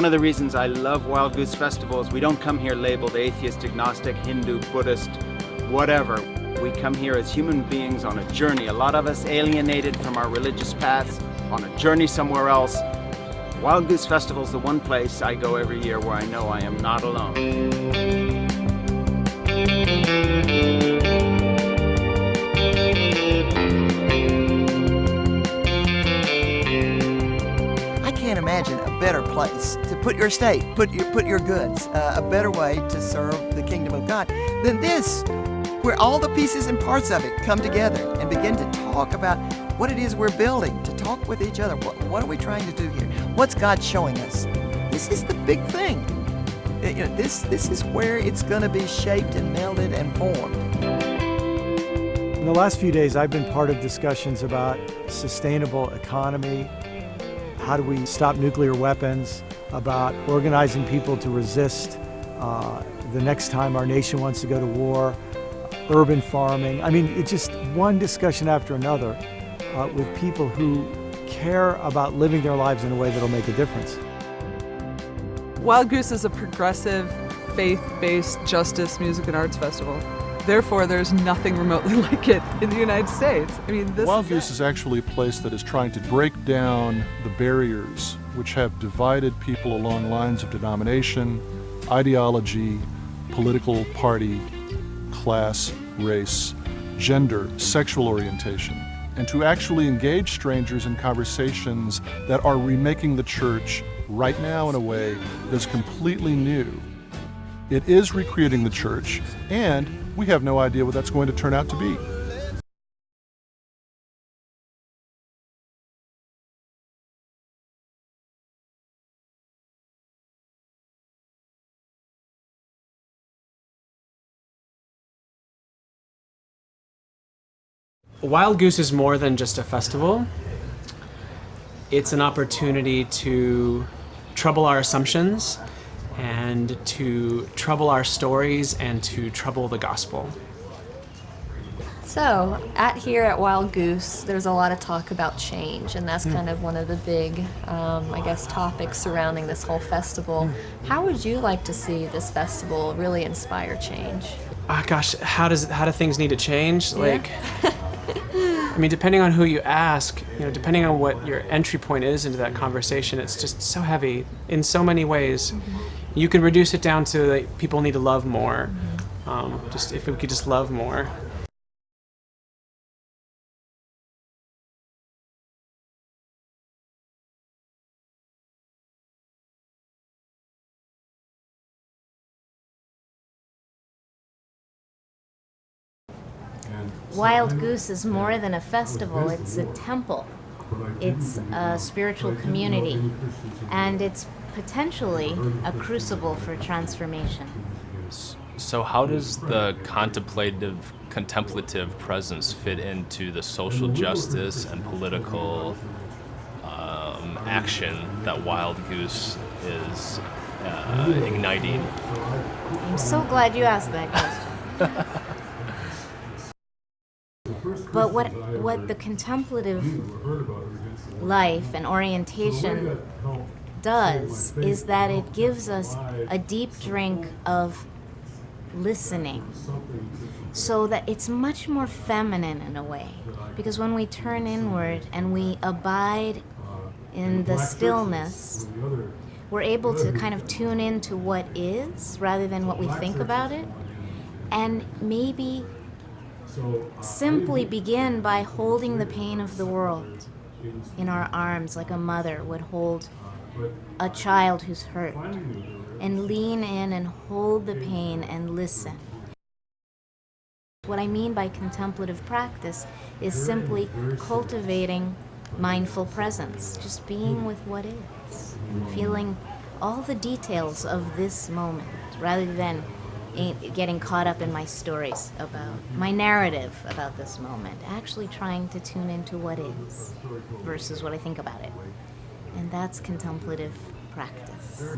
One of the reasons I love Wild Goose Festival is we don't come here labeled atheist, agnostic, Hindu, Buddhist, whatever. We come here as human beings on a journey. A lot of us alienated from our religious paths, on a journey somewhere else. Wild Goose Festival is the one place I go every year where I know I am not alone. I can't imagine a better place to put your estate, put your goods, a better way to serve the kingdom of God than this, where all the pieces and parts of it come together and begin to talk about what it is we're building, to talk with each other. What are we trying to do here? What's God showing us? This is the big thing. You know, this is where it's going to be shaped and melded and formed. In the last few days, I've been part of discussions about sustainable economy, how do we stop nuclear weapons, about organizing people to resist the next time our nation wants to go to war, urban farming. I mean, it's just one discussion after another with people who care about living their lives in a way that'll make a difference. Wild Goose is a progressive, faith-based justice, music, and arts festival. Therefore, there's nothing remotely like it in the United States. I mean, Wild Goose is actually a place that is trying to break down the barriers which have divided people along lines of denomination, ideology, political party, class, race, gender, sexual orientation, and to actually engage strangers in conversations that are remaking the church right now in a way that's completely new. It is recreating the church, and we have no idea what that's going to turn out to be. Wild Goose is more than just a festival. It's an opportunity to trouble our assumptions and to trouble our stories and to trouble the gospel. So, here at Wild Goose, there's a lot of talk about change, and that's kind of one of the big, I guess, topics surrounding this whole festival. How would you like to see this festival really inspire change? Gosh, how do things need to change? Yeah. Like, I mean, depending on who you ask, depending on what your entry point is into that conversation, it's just so heavy in so many ways. You can reduce it down to like, people need to love more. Just if we could just love more. Wild Goose is more than a festival, it's a temple. It's a spiritual community, and it's potentially a crucible for transformation. So how does the contemplative presence fit into the social justice and political action that Wild Goose is igniting? I'm so glad you asked that question. But what the contemplative life and orientation does is that it gives us a deep drink of listening, so that it's much more feminine in a way. Because when we turn inward and we abide in the stillness, we're able to kind of tune into what is rather than what we think about it, and maybe simply begin by holding the pain of the world in our arms like a mother would hold a child who's hurt, and lean in and hold the pain and listen. What I mean by contemplative practice is simply cultivating mindful presence, just being with what is, feeling all the details of this moment rather than getting caught up in my stories about my narrative about this moment, actually trying to tune into what is versus what I think about it. And that's contemplative practice.